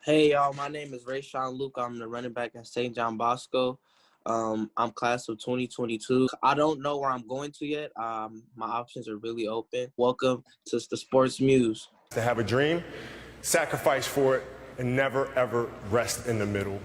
Hey y'all, my name is Rayshon Luke. I'm the running back at St. John Bosco. I'm class of 2022. I don't know where I'm going to yet. My options are really open. Welcome to the Sports Muse. To have a dream, sacrifice for it, and never ever rest in the middle.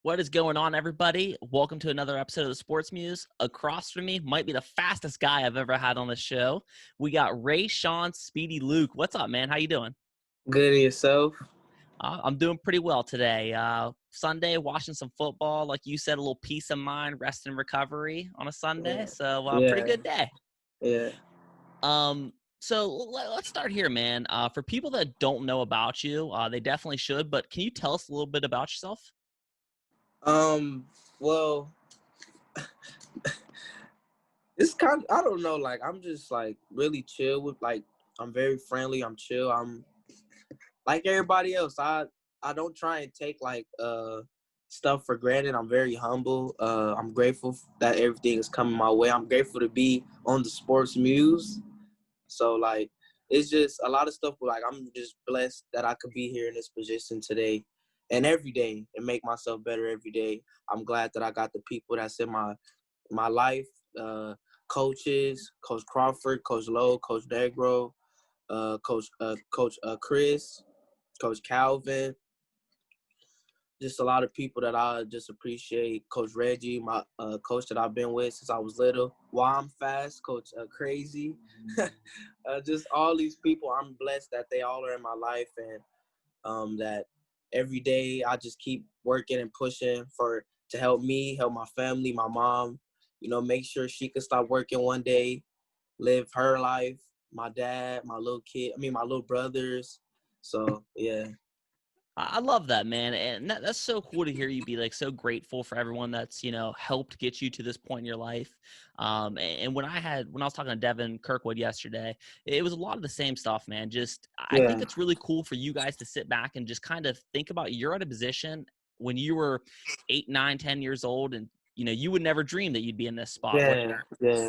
What is going on, everybody? Welcome to another episode of the Sports Muse. Across from me might be the fastest guy I've ever had on the show. We got Rayshon Speedy Luke. What's up, man? How you doing? Good in yourself? I'm doing pretty well today. Sunday, watching some football. Like you said, a little peace of mind, rest and recovery on a Sunday. Yeah. So pretty good day. Yeah. So let's start here, man. For people that don't know about you, they definitely should. But can you tell us a little bit about yourself? Well, it's kind of, I don't know, like, I'm just, like, really chill with, like, I'm very friendly. I'm chill. I'm like everybody else. I don't try and take, like, stuff for granted. I'm very humble. I'm grateful that everything is coming my way. I'm grateful to be on the Sports Muse. So, like, it's just a lot of stuff. Like, I'm just blessed that I could be here in this position today and every day and make myself better every day. I'm glad that I got the people that's in my life, coaches, Coach Crawford, Coach Lowe, Coach Negro, Coach Chris, Coach Calvin. Just a lot of people that I just appreciate. Coach Reggie, my coach that I've been with since I was little. While I'm fast, Coach Crazy. Just all these people, I'm blessed that they all are in my life, and that every day I just keep working and pushing to help me, help my family, my mom, make sure she could stop working one day, live her life, my dad, my little brothers. So, yeah. I love that, man. And that's so cool to hear you be like so grateful for everyone that's, helped get you to this point in your life. And when I was talking to Devin Kirkwood yesterday, it was a lot of the same stuff, man. I Yeah. think it's really cool for you guys to sit back and just kind of think about you're at a position when you were 8, 9, 10 years old, and you would never dream that you'd be in this spot where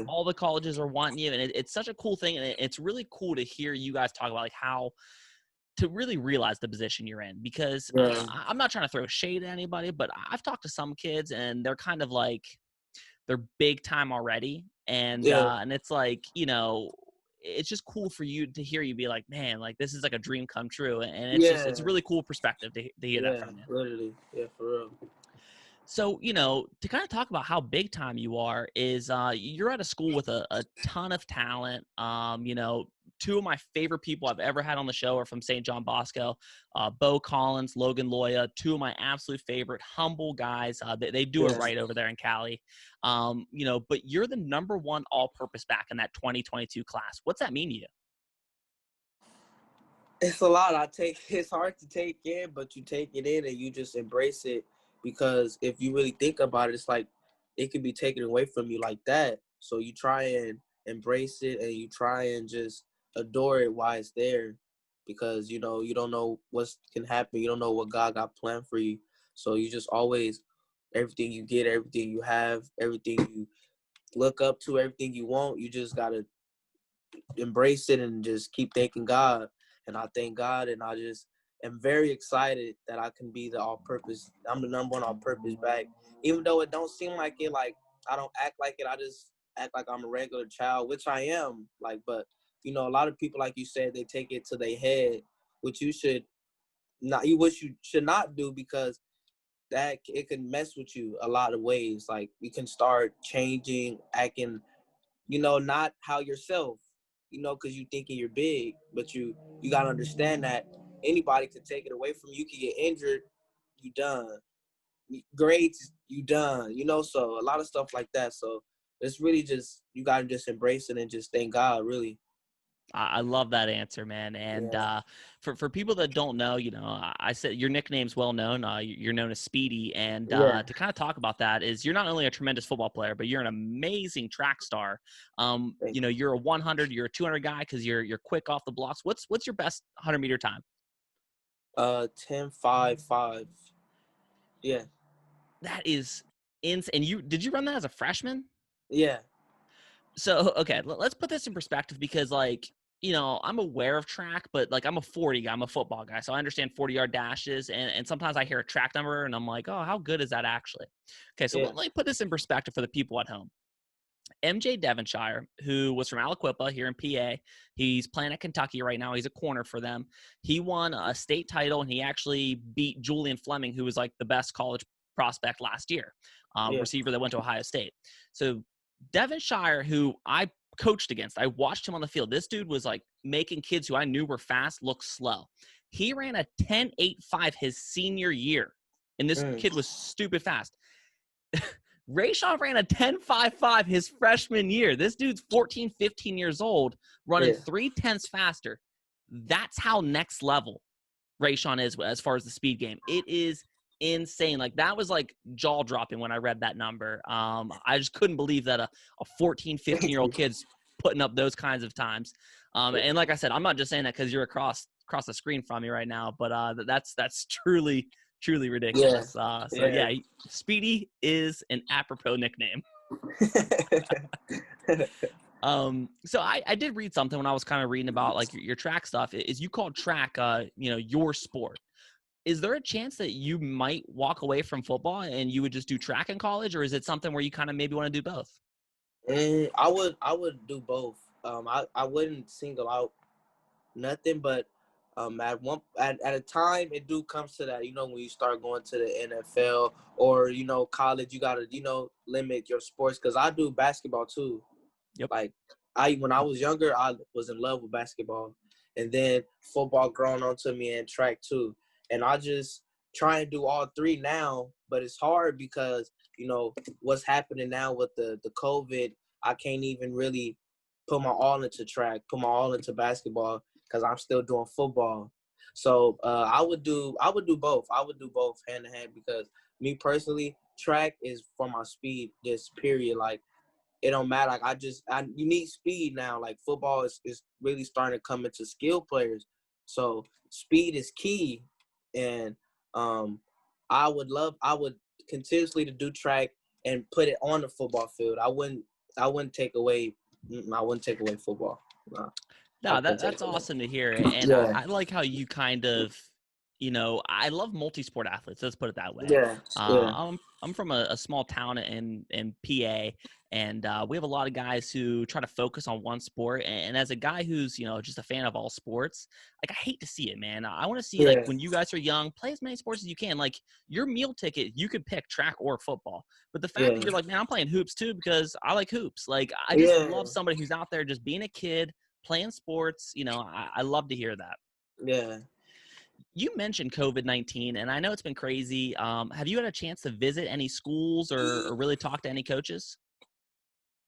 all the colleges are wanting you. And it's such a cool thing. And it's really cool to hear you guys talk about like how to really realize the position you're in, because I'm not trying to throw shade at anybody, but I've talked to some kids and they're kind of like, they're big time already. And it's like, it's just cool for you to hear you be like, man, like this is like a dream come true. And it's a really cool perspective to hear that from you. Literally. Yeah, for real. So, to kind of talk about how big time you are is you're at a school with a ton of talent. Two of my favorite people I've ever had on the show are from St. John Bosco, Bo Collins, Logan Loya, two of my absolute favorite humble guys. They do it right over there in Cali. But you're the number one all-purpose back in that 2022 class. What's that mean to you? It's a lot. It's hard to take in, but you take it in and you just embrace it, because if you really think about it, it's like it can be taken away from you like that. So you try and embrace it, and you try and just adore it while it's there, because you don't know what can happen. You don't know what God got planned for you. So you just always, everything you get, everything you have, everything you look up to, everything you want, you just gotta embrace it and just keep thanking God. And I thank God, and I just am very excited that I can be the all-purpose. I'm the number one all-purpose back. Even though it don't seem like it, like I don't act like it. I just act like I'm a regular child, which I am. Like, but a lot of people, like you said, they take it to their head, which you should not do, because that it can mess with you a lot of ways. Like you can start changing, acting, not how yourself, because you thinking you're big, but you gotta understand that anybody can take it away from you. You can get injured, you done. Grades, you done. So a lot of stuff like that. So it's really just you gotta just embrace it and just thank God, really. I love that answer, man. And Yeah. for people that don't know, I said your nickname's well known. You're known as Speedy. And Yeah. to kind of talk about that is you're not only a tremendous football player, but you're an amazing track star. You're a 100, you're a 200 guy because you're quick off the blocks. What's your best 100-meter time? 10.5.5. Yeah. That is insane. And did you run that as a freshman? Yeah. So, okay, let's put this in perspective because, I'm aware of track, but, I'm a 40 guy. I'm a football guy. So I understand 40-yard dashes, and sometimes I hear a track number, and I'm like, oh, how good is that actually? Okay, so Yeah. let me put this in perspective for the people at home. MJ Devonshire, who was from Aliquippa here in PA, he's playing at Kentucky right now. He's a corner for them. He won a state title, and he actually beat Julian Fleming, who was, the best college prospect last year, receiver that went to Ohio State. So Devonshire, who I coached against, I watched him on the field. This dude was making kids who I knew were fast look slow. He ran a 10.85 his senior year, and this kid was stupid fast. Rayshon ran a 10.55 his freshman year. This dude's 14, 15 years old, running 0.3 faster. That's how next level Rayshon is as far as the speed game. It is insane. That was jaw dropping when I read that number. I just couldn't believe that a 14, 15-year-old kid's putting up those kinds of times. And like I said, I'm not just saying that because you're across the screen from me right now, but that's truly ridiculous. Yeah, Speedy is an apropos nickname. So I did read something when I was kind of reading about your track stuff. Is you called track your sport. Is there a chance that you might walk away from football and you would just do track in college, or is it something where you kind of maybe want to do both? I would do both. I wouldn't single out nothing, but at a time it do comes to that, when you start going to the NFL or college, you gotta limit your sports, because I do basketball too. Yep. When I was younger, I was in love with basketball, and then football grown onto me, and track too. And I just try and do all three now, but it's hard because what's happening now with the COVID. I can't even really put my all into track, put my all into basketball, because I'm still doing football. So I would do both. I would do both hand in hand, because me personally, track is for my speed. This period, it don't matter. You need speed now. Football is really starting to come into skill players. So speed is key. And I would continuously to do track and put it on the football field. I wouldn't take away football. No, that's awesome to hear. And Yeah. I like how you kind of, I love multi-sport athletes. Let's put it that way. Yeah. I'm from a small town in PA, and we have a lot of guys who try to focus on one sport. And as a guy who's, just a fan of all sports, I hate to see it, man. I want to see, when you guys are young, play as many sports as you can. Your meal ticket, you could pick track or football. But the fact that you're man, I'm playing hoops too because I like hoops. I just love somebody who's out there just being a kid, playing sports. I love to hear that. Yeah. You mentioned COVID-19, and I know it's been crazy. Have you had a chance to visit any schools or really talk to any coaches?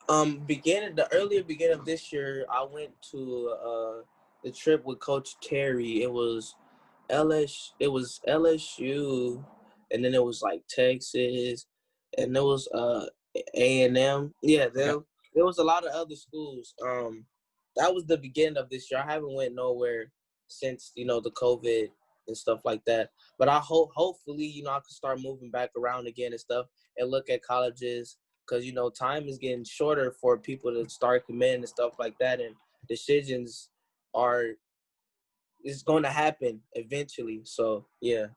The earlier beginning of this year, I went to the trip with Coach Terry. It was LSU, and then it was Texas, and there was A&M. Yeah, there was a lot of other schools. That was the beginning of this year. I haven't went nowhere since the COVID and stuff like that. But I hopefully I can start moving back around again and stuff, and look at colleges, because time is getting shorter for people to start committing and stuff like that, and decisions is going to happen eventually. So yeah.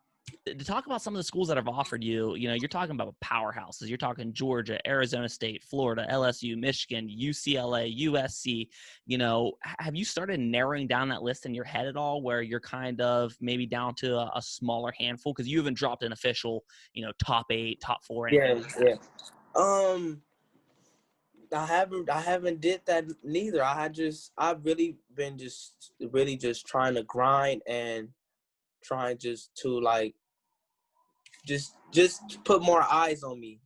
To talk about some of the schools that have offered you, you're talking about powerhouses. You're talking Georgia, Arizona State, Florida, LSU, Michigan, UCLA, USC. Have you started narrowing down that list in your head at all, where you're kind of maybe down to a smaller handful? Because you haven't dropped an official, top 8, top 4, anything like that. Yeah. I haven't did that neither. I've really been just trying to grind and trying just to like just put more eyes on me.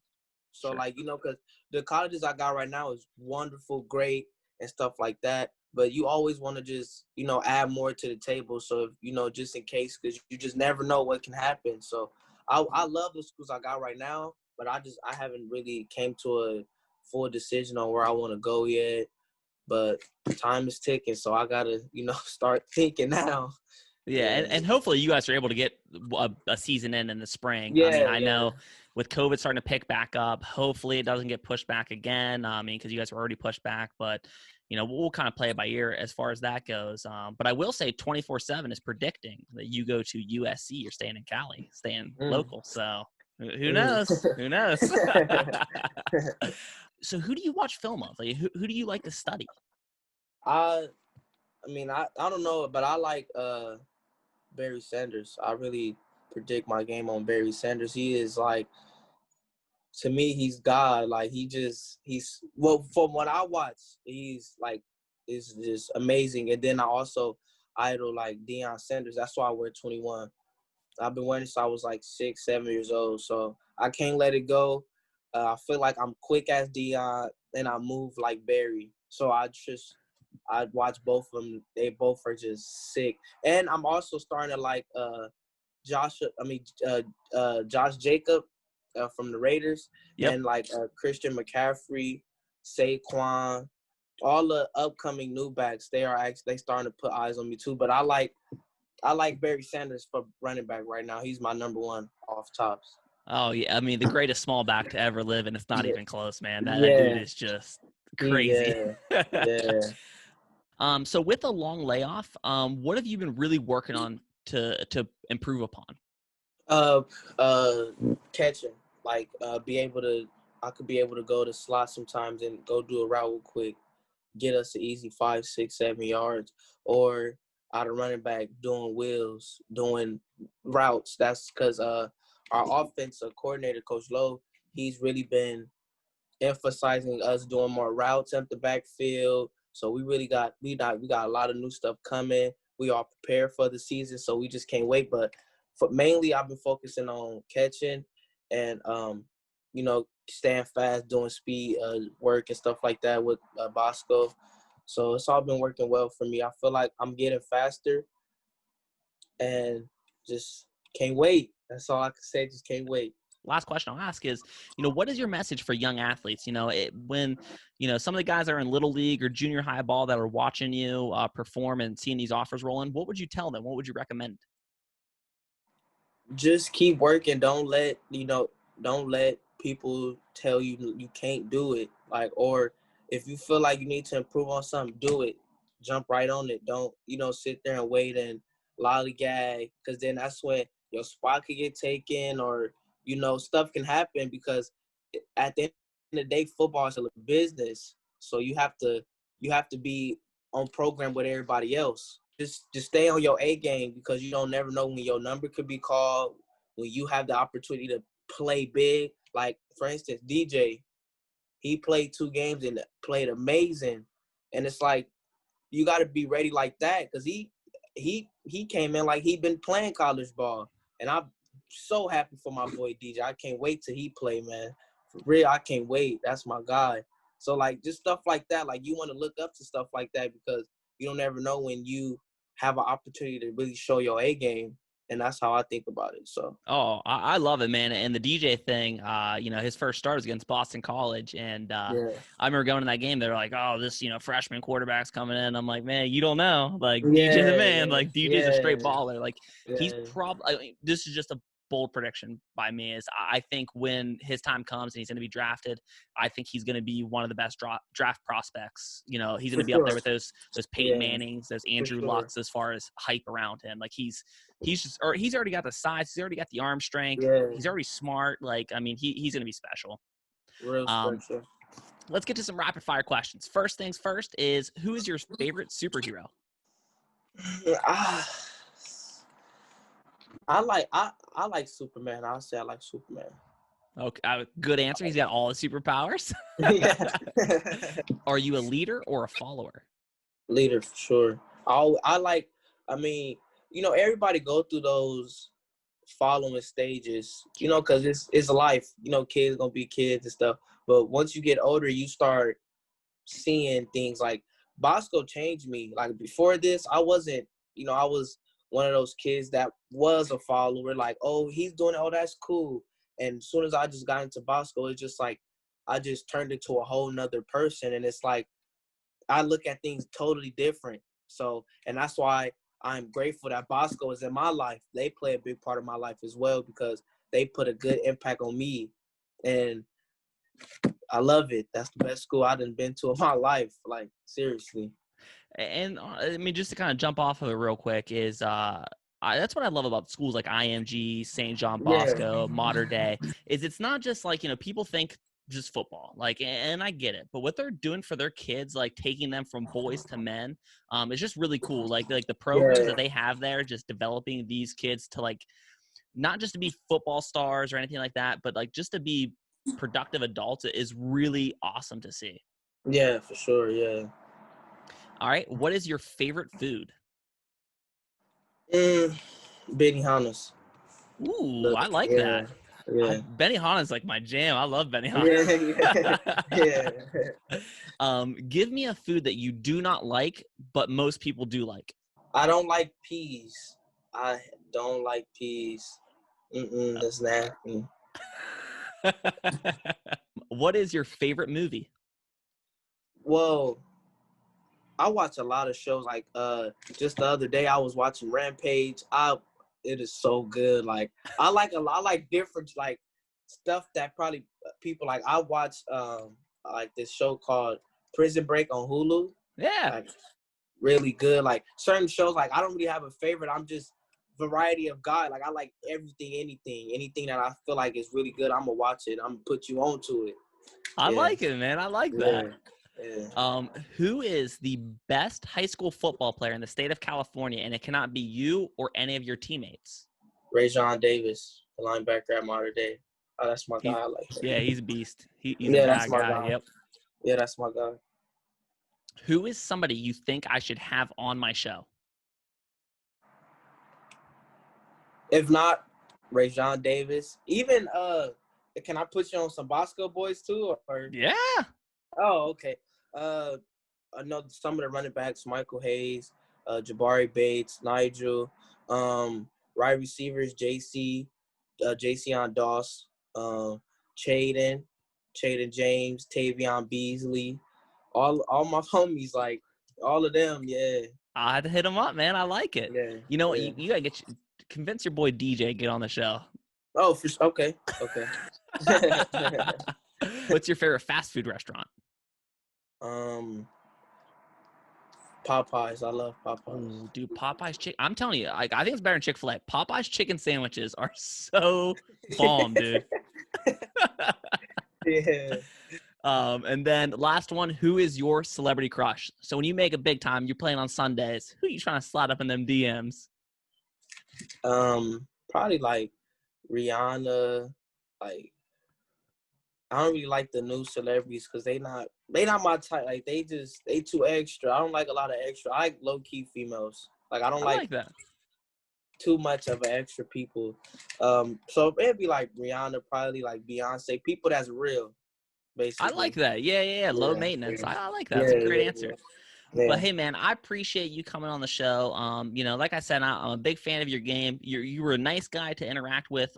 So Sure. like, because the colleges I got right now is wonderful, great, and stuff like that. But you always want to just, add more to the table. So, just in case, because you just never know what can happen. So I love the schools I got right now, but I haven't really came to a full decision on where I want to go yet. But time is ticking, so I got to, start thinking now. Yeah, and hopefully you guys are able to get a season in the spring. Yeah, I mean, I know with COVID starting to pick back up, hopefully it doesn't get pushed back again. I mean, because you guys were already pushed back, but we'll kind of play it by ear as far as that goes. But I will say 24/7 is predicting that you go to USC. You're staying in Cali, staying local. So who knows? Who knows? So who do you watch film of? Like, who do you like to study? I mean, I don't know, but I like Barry Sanders. I really predict my game on Barry Sanders. He is like, to me, he's God. Like from what I watch, he's like, is just amazing. And then I also idol like Deion Sanders. That's why I wear 21. I've been wearing it since I was like 6, 7 years old. So I can't let it go. I feel like I'm quick as Deion and I move like Barry. So I'd watch both of them. They both are just sick. And I'm also starting to like Josh Jacob from the Raiders. Yep. And like Christian McCaffrey, Saquon, all the upcoming new backs. They starting to put eyes on me too. But I like Barry Sanders for running back right now. He's my number one off tops. Oh, yeah. I mean, the greatest small back to ever live, and it's not even close, man. That dude is just crazy. Yeah. So with a long layoff, what have you been really working on to improve upon? Catching. Like, I could be able to go to slot sometimes and go do a route real quick, get us an easy 5, 6, 7 yards, or out of running back doing wheels, doing routes. That's because our offensive coordinator, Coach Lowe, he's really been emphasizing us doing more routes at the backfield. So we got a lot of new stuff coming. We are prepared for the season, so we just can't wait. But mainly, I've been focusing on catching and staying fast, doing speed work and stuff like that with Bosco. So it's all been working well for me. I feel like I'm getting faster and just can't wait. That's all I can say. Just can't wait. Last question I'll ask is, what is your message for young athletes? When some of the guys are in little league or junior high ball that are watching you perform and seeing these offers rolling, what would you tell them? What would you recommend? Just keep working. Don't let people tell you you can't do it. Like, or if you feel like you need to improve on something, do it. Jump right on it. Don't, sit there and wait and lollygag, because then that's when your spot could get taken or, stuff can happen, because at the end of the day, football is a business. So you have to be on program with everybody else. Just stay on your A game, because you don't never know when your number could be called, when you have the opportunity to play big. Like, for instance, DJ, he played 2 games and played amazing. And it's like, you got to be ready like that, because he came in like he'd been playing college ball. And I'm so happy for my boy DJ. I can't wait till he play, man. For real, I can't wait. That's my guy. So, like, just stuff like that. Like, you want to look up to stuff like that, because you don't ever know when you have an opportunity to really show your A game. And that's how I think about it. So. Oh, I love it, man. And the DJ thing, his first start was against Boston College. And I remember going to that game. They're like, oh, this, freshman quarterback's coming in. I'm like, man, you don't know. Like, DJ's a man. Like, DJ's a straight baller. Like, he's probably – this is just a bold prediction by me is I think when his time comes and he's going to be drafted, I think he's going to be one of the best draft prospects. You know, he's going to be up there with those Peyton Mannings, those Andrew Lucks as far as hype around him. Like he's already got the size, he's already got the arm strength, he's already smart. Like, I mean, he's going to be special. Real special. Let's get to some rapid fire questions. First things first is, who is your favorite superhero? I like Superman. I'll say I like Superman. Okay, good answer. He's got all the superpowers. Are you a leader or a follower? Leader for sure. I mean, you know, everybody go through those following stages, you know, because it's life. You know, kids gonna be kids and stuff. But once you get older, you start seeing things like Bosco changed me. Like before this, I wasn't, you know, I was one of those kids that was a follower. Like, oh, he's doing it. Oh, that's cool. And as soon as I just got into Bosco, it's just like I just turned into a whole nother person. And it's like I look at things totally different. So, and that's why I'm grateful that Bosco is in my life. They play a big part of my life as well because they put a good impact on me. And I love it. That's the best school I've been to in my life. Like, seriously. And I mean, just to kind of jump off of it real quick is that's what I love about schools like IMG, St. John Bosco, Mater Dei, is it's not just like, you know, people think just football, like, and I get it, but what they're doing for their kids, like taking them from boys to men, is just really cool. Like the programs that they have there, just developing these kids to like, not just to be football stars or anything like that, but like just to be productive adults is really awesome to see. Yeah, for sure. Yeah. All right. What is your favorite food? Benihana's. Ooh, I like that. Yeah. Benihana's like my jam. I love Benihana. Yeah. Give me a food that you do not like, but most people do like. I don't like peas. I don't like peas. That's nasty. What is your favorite movie? Well, I watch a lot of shows. Like just the other day I was watching Rampage. It is so good. Like I like different like stuff that probably people like. I watched like this show called Prison Break on Hulu. Yeah. Like really good. Like certain shows, like I don't really have a favorite. I'm just variety of God. Like I like anything that I feel like is really good. I'm gonna watch it. I'm gonna put you onto it. I like it, man. I like that. Yeah. Who is the best high school football player in the state of California? And it cannot be you or any of your teammates. Rayshon Davis, the linebacker at Mater Dei. Oh, that's my guy. I like him. Yeah, he's a beast. He's a bad guy. Yep. Yeah, that's my guy. Who is somebody you think I should have on my show? If not, Rayshon Davis. Even can I put you on some Bosco boys too? Or yeah. Oh, okay. I know some of the running backs: Michael Hayes, Jabari Bates, Nigel, wide receivers: JC on Doss, Chaden James, Tavion Beasley, all my homies, like all of them. Yeah. I had to hit him up, man. I like it. Yeah. You know, you gotta convince your boy DJ get on the show. Oh, okay. What's your favorite fast food restaurant? Popeyes. I love Popeyes. Ooh, dude, Popeyes chicken. I'm telling you, I think it's better than Chick-fil-A. Popeyes chicken sandwiches are so bomb, dude. Yeah. And then last one, who is your celebrity crush? So when you make a big time, you're playing on Sundays, who are you trying to slide up in them DMs? Probably like Rihanna. Like I don't really like the new celebrities because they not my type. Like they too extra. I don't like a lot of extra. I like low key females. Like I don't like that. Too much of an extra people. So it'd be like Rihanna, probably like Beyonce, people that's real. Basically. I like that. Yeah. Low maintenance. I like that. That's a great answer. Yeah. But hey, man, I appreciate you coming on the show. You know, like I said, I'm a big fan of your game. You were a nice guy to interact with.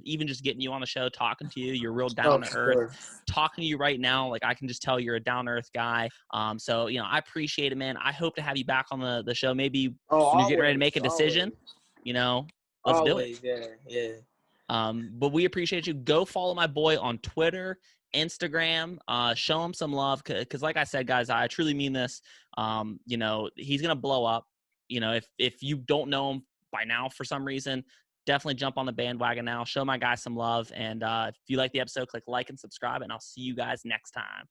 Even just getting you on the show, talking to you, you're real down to earth. Sure. Talking to you right now, like I can just tell you're a down to earth guy. So you know, I appreciate it, man. I hope to have you back on the show. Maybe when you're getting ready to make a decision. You know, let's do it. Yeah. But we appreciate you. Go follow my boy on Twitter, Instagram. Show him some love because, like I said, guys, I truly mean this. You know, he's gonna blow up. You know, if you don't know him by now for some reason, definitely jump on the bandwagon now. Show my guy some love. And if you like the episode, click like and subscribe, and I'll see you guys next time.